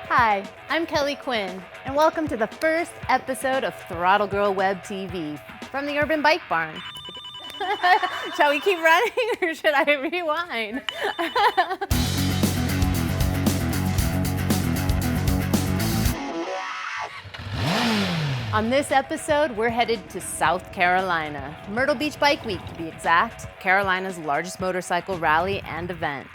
Hi, I'm Kelly Quinn, and welcome to the first episode of Throttle Girl WebTV from the Urban Bike Barn. Shall we keep running or should I rewind? On this episode, we're headed to South Carolina, Myrtle Beach Bike Week to be exact, Carolina's largest motorcycle rally and event.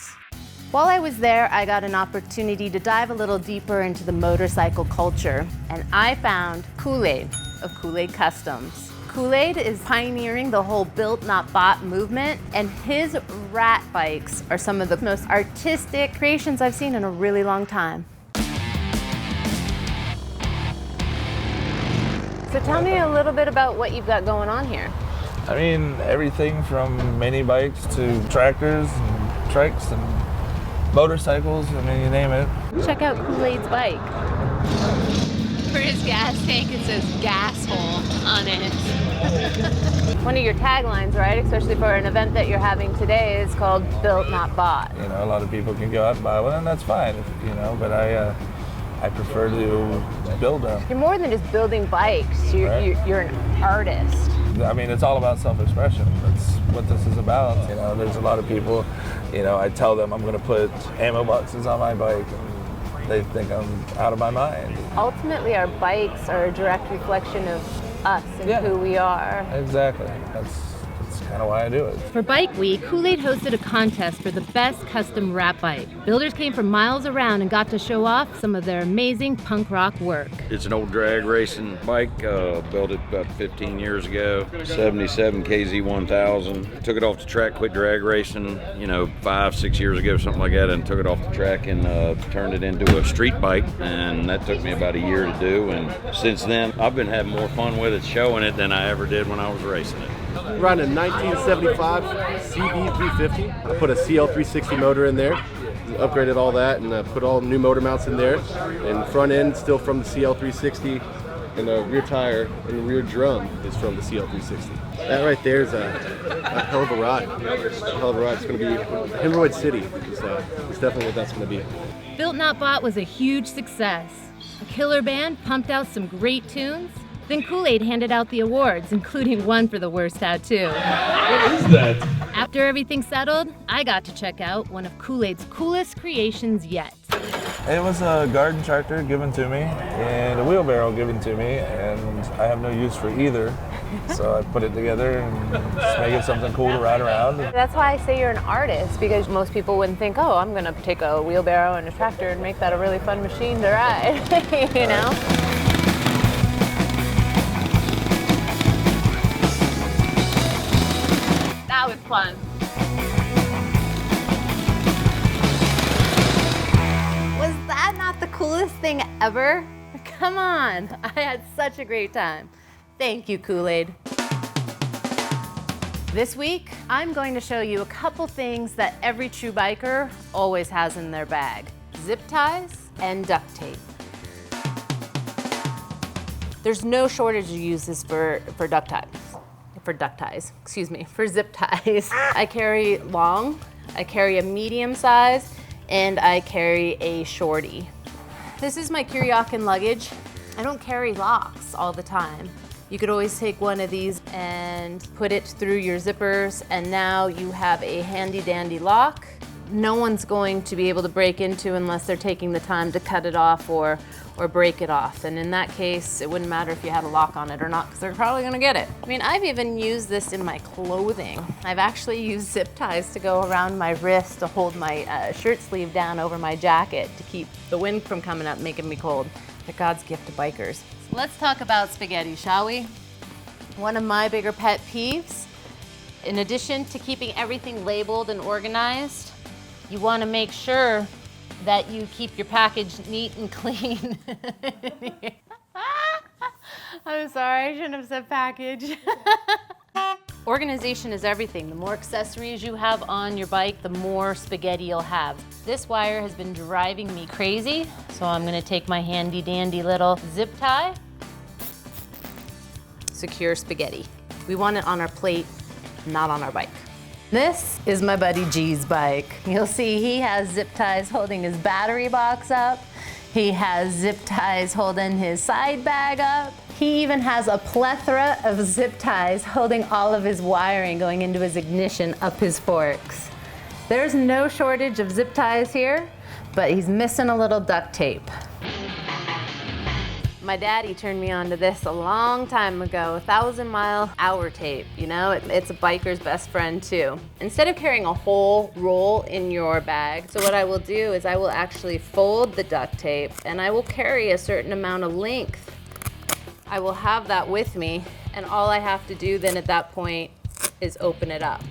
While I was there, I got an opportunity to dive a little deeper into the motorcycle culture, and I found Koolaid of Koolaids Kustoms. Koolaid is pioneering the whole built not bought movement, and his rat bikes are some of the most artistic creations I've seen in a really long time. So tell me a little bit about what you've got going on here. I mean, everything from mini bikes to tractors and trikes and motorcycles, I mean, you name it. Check out Koolaid's bike. For his gas tank, it says gas hole on it. One of your taglines, right, especially for an event that you're having today, is called Built Not Bought. You know, a lot of people can go out and buy one, and that's fine, you know, but I prefer to build them. You're more than just building bikes, you're an artist. I mean, it's all about self-expression. That's what this is about. You know, there's a lot of people, you know, I tell them I'm going to put ammo boxes on my bike, and they think I'm out of my mind. Ultimately, our bikes are a direct reflection of us and who we are. Exactly. That's kind of why I do it. For Bike Week, Koolaid hosted a contest for the best custom rat bike. Builders came from miles around and got to show off some of their amazing punk rock work. It's an old drag racing bike, built it about 15 years ago, 77 KZ 1000. Took it off the track, quit drag racing, 5-6 years ago, something like that, and took it off the track and turned it into a street bike, and that took me about a year to do, and since then, I've been having more fun with it, showing it, than I ever did when I was racing it. Running a 1975 CB350. I put a CL360 motor in there, upgraded all that, and put all new motor mounts in there. And front end still from the CL360, and the rear tire and the rear drum is from the CL360. That right there is a hell of a ride. It's going to be Hemorrhoid City. It's definitely what that's going to be. Built Not Bought was a huge success. A killer band pumped out some great tunes. Then Koolaid handed out the awards, including one for the worst tattoo. What is that? After everything settled, I got to check out one of Koolaid's coolest creations yet. It was a garden tractor given to me and a wheelbarrow given to me, and I have no use for either. So I put it together and just make it something cool to ride around. That's why I say you're an artist, because most people wouldn't think, oh, I'm going to take a wheelbarrow and a tractor and make that a really fun machine to ride, you know? That was fun. Was that not the coolest thing ever? Come on, I had such a great time. Thank you, Koolaid. This week, I'm going to show you a couple things that every true biker always has in their bag: zip ties and duct tape. There's no shortage of uses for duct ties. For zip ties. I carry long, I carry a medium size, and I carry a shorty. This is my Koolaid luggage. I don't carry locks all the time. You could always take one of these and put it through your zippers, and now you have a handy dandy lock. No one's going to be able to break into unless they're taking the time to cut it off or break it off. And in that case, it wouldn't matter if you had a lock on it or not, because they're probably gonna get it. I mean, I've even used this in my clothing. I've actually used zip ties to go around my wrist to hold my shirt sleeve down over my jacket to keep the wind from coming up, making me cold. They're God's gift to bikers. So let's talk about spaghetti, shall we? One of my bigger pet peeves, in addition to keeping everything labeled and organized, you want to make sure that you keep your package neat and clean. I'm sorry, I shouldn't have said package. Organization is everything. The more accessories you have on your bike, the more spaghetti you'll have. This wire has been driving me crazy, so I'm gonna take my handy dandy little zip tie. Secure spaghetti. We want it on our plate, not on our bike. This is my buddy G's bike. You'll see he has zip ties holding his battery box up. He has zip ties holding his side bag up. He even has a plethora of zip ties holding all of his wiring going into his ignition up his forks. There's no shortage of zip ties here, but he's missing a little duct tape. My daddy turned me on to this a long time ago, 1,000-mile-hour tape. You know, it's a biker's best friend too. Instead of carrying a whole roll in your bag, so what I will do is I will actually fold the duct tape and I will carry a certain amount of length. I will have that with me, and all I have to do then at that point is open it up.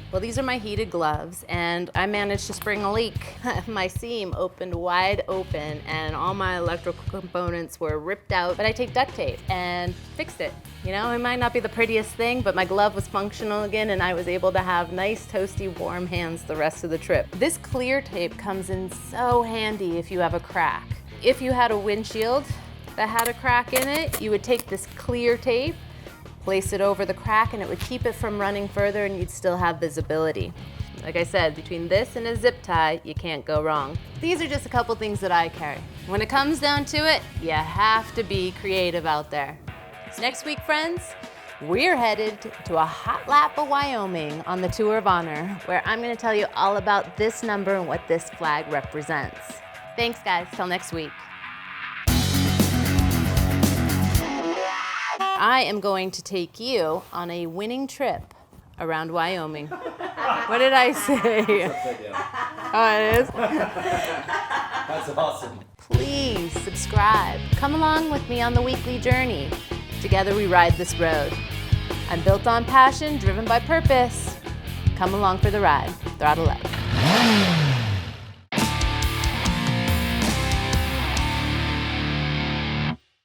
Well, these are my heated gloves, and I managed to spring a leak. My seam opened wide open, and all my electrical components were ripped out, but I take duct tape and fixed it. You know, it might not be the prettiest thing, but my glove was functional again, and I was able to have nice, toasty, warm hands the rest of the trip. This clear tape comes in so handy if you have a crack. If you had a windshield that had a crack in it, you would take this clear tape, place it over the crack, and it would keep it from running further, and you'd still have visibility. Like I said, between this and a zip tie, you can't go wrong. These are just a couple things that I carry. When it comes down to it, you have to be creative out there. Next week, friends, we're headed to a hot lap of Wyoming on the Tour of Honor, where I'm gonna tell you all about this number and what this flag represents. Thanks, guys. Till next week. I am going to take you on a winning trip around Wyoming. What did I say? Oh, it is? That's awesome. Please subscribe. Come along with me on the weekly journey. Together we ride this road. I'm built on passion, driven by purpose. Come along for the ride. Throttle up.